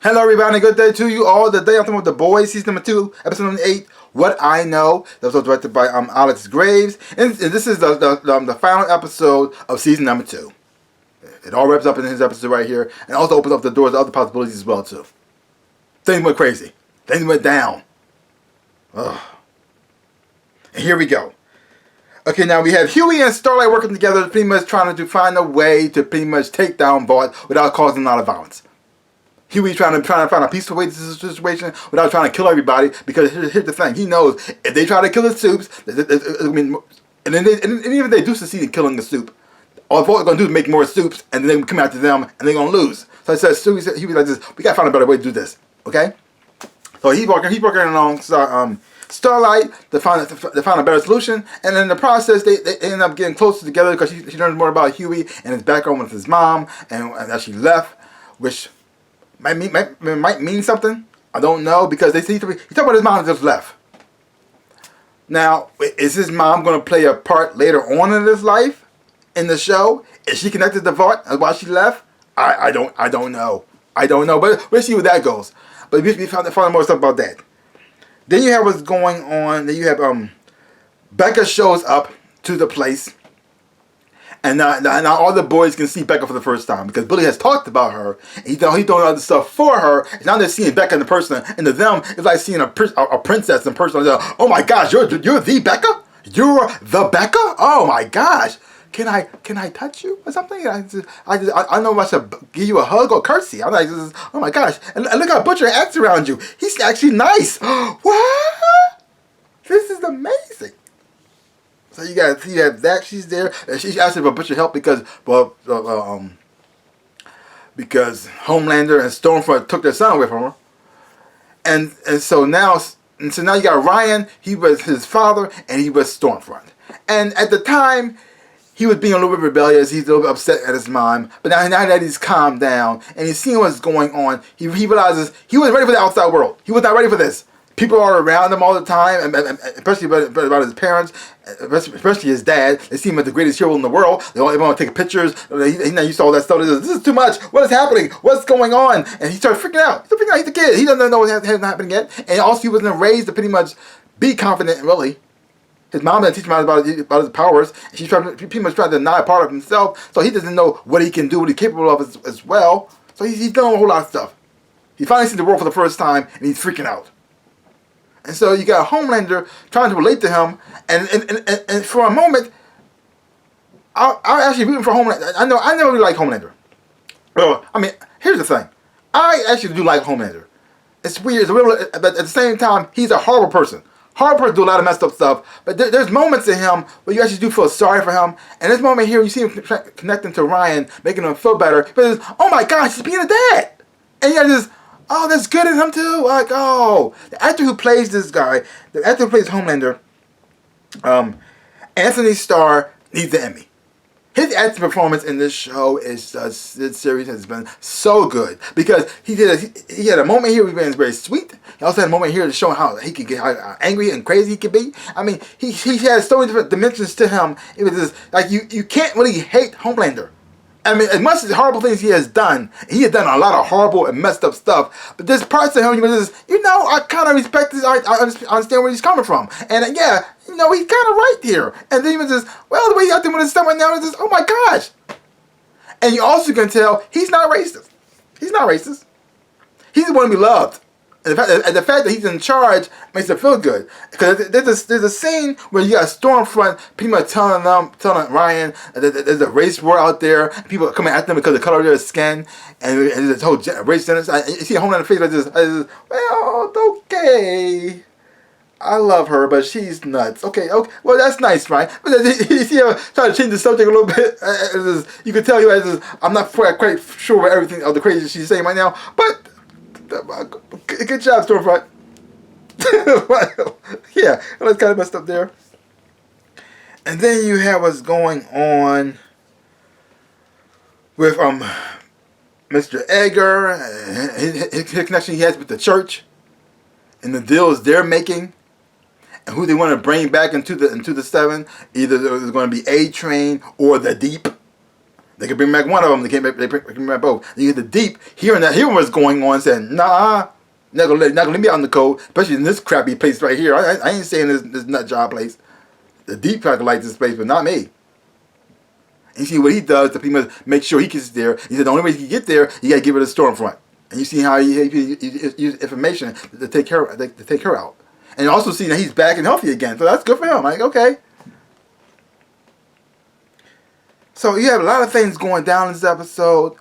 Hello everybody, good day to you all. The day I'm talking about The Boys, season number 2, episode number 8, What I Know. That was directed by Alex Graves. And this is the final episode of season number 2. It all wraps up in his episode right here. And also opens up the doors to other possibilities as well too. Things went crazy. Things went down. Ugh. And here we go. Okay, now we have Huey and Starlight working together, pretty much trying to find a way to pretty much take down Vought without causing a lot of violence. Huey trying to find a peaceful way to this situation without trying to kill everybody, because here's the thing: he knows if they try to kill the Soups, and even if they do succeed in killing the Soup, all they're gonna do is make more Soups, and then they come after them, and they're gonna lose. So I said, Huey like this: we gotta find a better way to do this. Okay? So he's working along Starlight to find a better solution, and in the process, they end up getting closer together because she learns more about Huey and his background with his mom, and that she left, which might mean something. I don't know, because he talked about his mom just left. Now, is his mom going to play a part later on in his life in the show? Is she connected to Vought and why she left? I don't know. But we'll see where that goes. But we found more stuff about that. Then you have what's going on. Then you have Becca shows up to the place. And now all the boys can see Becca for the first time, because Billy has talked about her. And he's doing other stuff for her. And now they're seeing Becca in the person. And to them, it's like seeing a princess in person. Like, oh my gosh, you're the Becca? You're the Becca? Oh my gosh. Can I touch you or something? I don't know if I should give you a hug or curtsy. I'm like, oh my gosh. And look how Butcher acts around you. He's actually nice. What? This is amazing. So you have that, she's there. And she's asking for Butcher help because Homelander and Stormfront took their son away from her. And so now you got Ryan. He was his father, and he was Stormfront. And at the time, he was being a little bit rebellious. He's a little bit upset at his mom. But now that he's calmed down and he's seeing what's going on, he realizes he wasn't ready for the outside world. He was not ready for this. People are around him all the time, and especially about his parents, especially his dad. They see him as the greatest hero in the world. They want to take pictures. He's not used to all that stuff. This is too much. What is happening? What's going on? And he starts freaking out. He's a kid. He doesn't know what hasn't happened yet. And also, he wasn't raised to pretty much be confident, really. His mom didn't teach him about his powers. She's pretty much trying to deny part of himself. So he doesn't know what he can do, what he's capable of as well. So he's doing a whole lot of stuff. He finally sees the world for the first time, and he's freaking out. And so you got Homelander trying to relate to him, and for a moment, I actually rooting for Homelander. I never really liked Homelander. Well, I mean, here's the thing. I actually do like Homelander. It's weird, but at the same time, he's a horrible person. Horrible person, do a lot of messed up stuff. But there's moments in him where you actually do feel sorry for him. And this moment here, you see him connecting to Ryan, making him feel better. But it's, oh my gosh, he's being a dad. And you just, oh, that's good in him too. Like, oh, the actor who plays this guy, the actor who plays Homelander, Anthony Starr, needs the Emmy. His acting performance in this show this series has been so good, because he had a moment here where he was very sweet. He also had a moment here to show how he could get how angry and crazy he could be. I mean, he has so many different dimensions to him. It was just like you can't really hate Homelander. I mean, as much as horrible things he has done a lot of horrible and messed up stuff. But there's parts of him you just, I kind of respect this. I understand where he's coming from. And yeah, he's kind of right here. And then he was just, well, the way he's acting with his stuff right now is just, oh my gosh. And you also can tell he's not racist. He's not racist. He's the one to be loved. And the fact that he's in charge makes it feel good. Because there's a scene where you got Stormfront pretty much telling Ryan that there's a race war out there. People are coming at them because of the color of their skin. And there's this whole race sentence. You see Homelander's face like this. Well, okay. I love her, but she's nuts. Okay. Well, that's nice, right? But you see him trying to change the subject a little bit. You can tell I'm not quite sure what everything of the crazy she's saying right now. But good job, Stormfront. Yeah, that's kind of messed up there. And then you have what's going on with Mr. Edgar, his connection he has with the church, and the deals they're making, and who they want to bring back into the 7. Either there's going to be A-Train or the Deep. They could bring back one of them. They bring back both. And you get the Deep hearing what's going on, saying, "Nah, not gonna let me out in the cold, especially in this crappy place right here. I ain't saying this nut job place. The Deep probably like this place, but not me." And you see what he does to pretty much make sure he gets there. He said the only way he can get there, you got to give it a Stormfront. And you see how he uses information to take her out. And you also see that he's back and healthy again. So that's good for him. Like, okay. So you have a lot of things going down in this episode.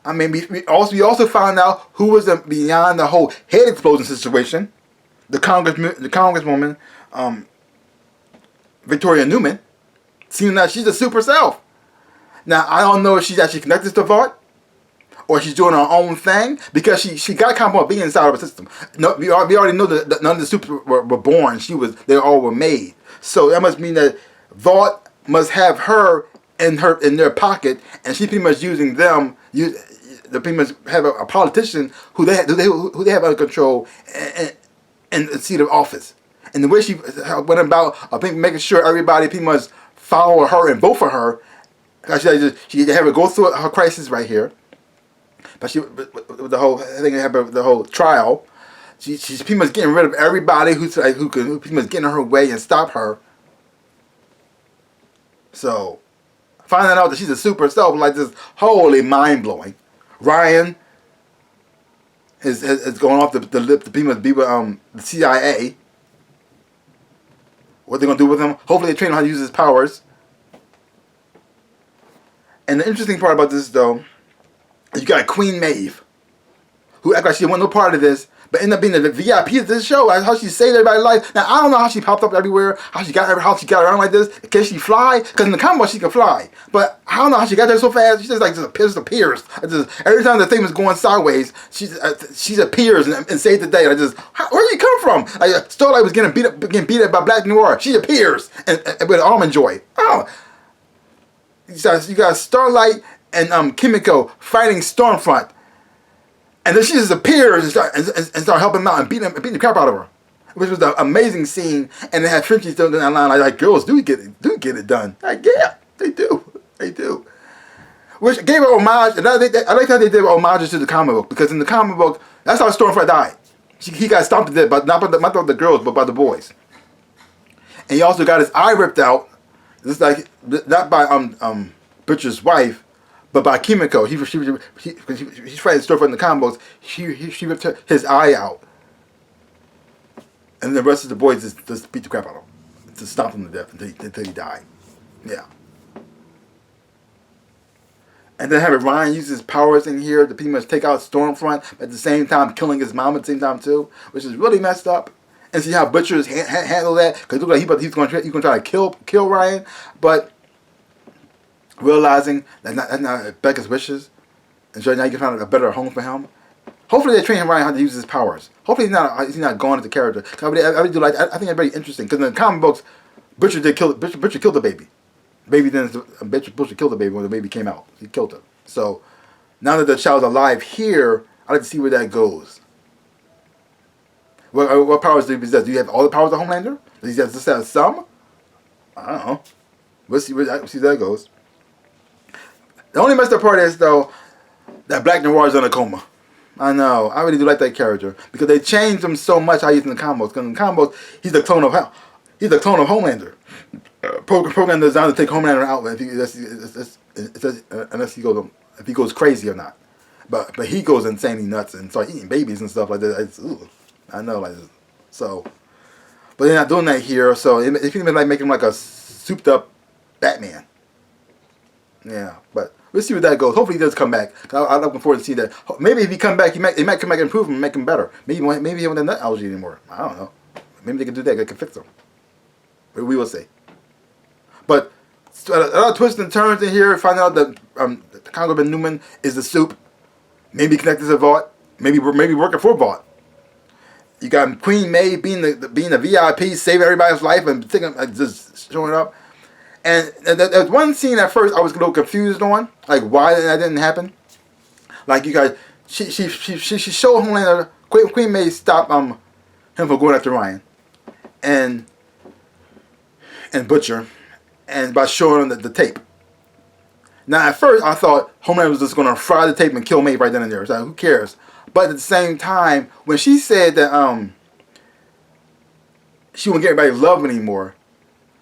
I mean, we also found out who was beyond the whole head explosion situation. The congresswoman, Victoria Newman, seeing that she's a super self. Now, I don't know if she's actually connected to Vought or she's doing her own thing because she got kind of being inside of a system. No, we already know that none of the supers were born. They all were made. So that must mean that Vought must have her in their pocket, and she pretty much using them. They pretty much have a politician who they have under control in the seat of office. And the way she went about, I think, making sure everybody pretty much follow her and vote for her. She had to go through her crisis right here, but with the whole thing happened, the whole trial, she's pretty much getting rid of everybody who pretty much get in her way and stop her. So finding out that she's a super self like this, wholly mind blowing. Ryan is going off the lip to be with the CIA. What they're gonna do with him? Hopefully they train him how to use his powers. And the interesting part about this, though, is you got Queen Maeve, who act like she wasn't no part of this, but ended up being the VIP of this show. How she saved everybody's life. Now I don't know how she popped up everywhere, how she got around like this. Can she fly? Because in the comic book she can fly, but I don't know how she got there so fast. She just appears. Every time the thing was going sideways, she appears and saves the day. Where did you come from? Starlight was getting beat up by Black Noir. She appears and with Almond Joy. Oh. You got Starlight and Kimiko fighting Stormfront, and then she just appears and start helping him out and beating the crap out of her, which was an amazing scene. And they had Frenchie still down that line like girls do get it done. Like yeah, they do. Which gave her homage, and I like how they did homages to the comic book, because in the comic book that's how Stormfront died. He got stomped to death, but not by the girls, but by the boys. And he also got his eye ripped out. It's like not by Butcher's wife, but by Kimiko. He's fighting Stormfront in the combos. She ripped his eye out, and the rest of the boys just beat the crap out of him to stomp him to death until he died. Yeah. And then having Ryan use his powers in here to pretty much take out Stormfront at the same time killing his mom at the same time too, which is really messed up. And see how Butcher's handle that, because it looked like he's going to try to kill Ryan, but realizing that's not Becca's wishes, and so now you can find a better home for him. Hopefully they train Ryan how to use his powers. Hopefully he's not gone as a character. I think it's very interesting, because in the comic books, Butcher killed the baby. Butcher killed the baby when the baby came out. He killed her. So now that the child's alive here, I'd like to see where that goes. What powers do he possess? Do you have all the powers of Homelander? Does he just have some? I don't know. We'll see where that goes. The only messed up part is, though, that Black Noir is in a coma. I know. I really do like that character, because they changed him so much how he's in the combos. Because in the combos, he's the clone of Homelander. Program designed to take Homelander out if he goes crazy or not. But he goes insanely nuts and starts eating babies and stuff like that. I know, like, so, but they're not doing that here. So it's even like making him like a souped up Batman. Yeah, but we'll see where that goes. Hopefully he does come back. I'm looking forward to see that. Maybe if he come back, he might come back and improve him and make him better. Maybe he won't have nut allergy anymore. I don't know. Maybe they can do that. They can fix him. But we will see. But a lot of twists and turns in here. Find out that Congressman Newman is the soup. Maybe connected to Vought. Maybe working for Vought. You got Queen Maeve being the VIP, saving everybody's life and just showing up. And there's one scene at first I was a little confused on, like why that didn't happen. Like you guys, she showed Homelander, Queen Maeve stopped him from going after Ryan, and Butcher, and by showing him the tape. Now, at first, I thought Homelander was just going to fry the tape and kill Maeve right then and there. So who cares? But at the same time, when she said that she won't get everybody's love anymore,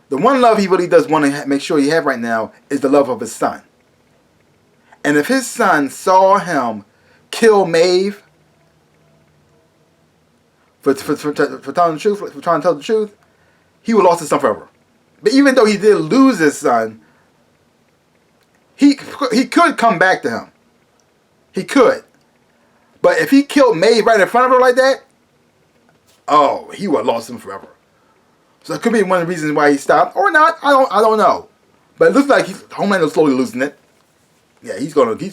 the one love he really does want to make sure he have right now is the love of his son. And if his son saw him kill Maeve for telling the truth, for trying to tell the truth, he would lost his son forever. But even though he did lose his son, he could come back to him. He could. But if he killed Maeve right in front of her like that, oh, he would have lost him forever. So it could be one of the reasons why he stopped, or not. I don't know. But it looks like Homelander's slowly losing it. Yeah, he's gonna be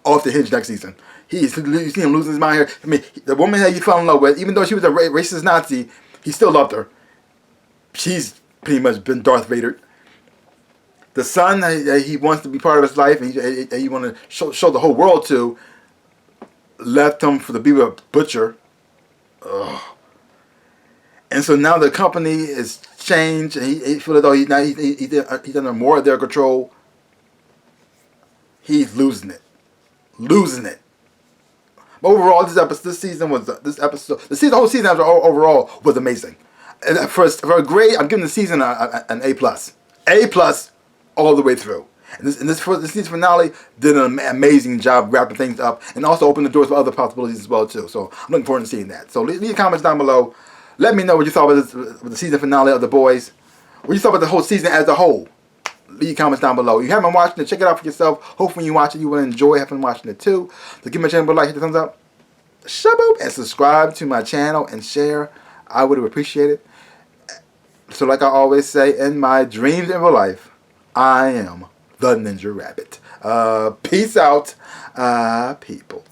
off the hinge next season. You see him losing his mind here. I mean, the woman that he fell in love with, even though she was a racist Nazi, he still loved her. She's pretty much been Darth Vader. The son that he wants to be part of his life, and he want to show the whole world to, left him to be with a butcher. Ugh. And so now the company is changed, and he feels as though he's under more of their control. He's losing it. But overall, the whole season overall was amazing. And for a grade, I'm giving the season an A+. A+ all the way through. And this season finale did an amazing job wrapping things up, and also opened the doors for other possibilities as well too. So I'm looking forward to seeing that. So leave your comments down below. Let me know what you thought about the season finale of The Boys. What you thought about the whole season as a whole. Leave your comments down below. If you haven't watched it, check it out for yourself. Hopefully when you watch it, you will enjoy having watching it too. So give my channel a like, hit the thumbs up, shaboop, and subscribe to my channel and share. I would appreciate it. So like I always say, in my dreams in real life, I am the Ninja Rabbit. Peace out, people.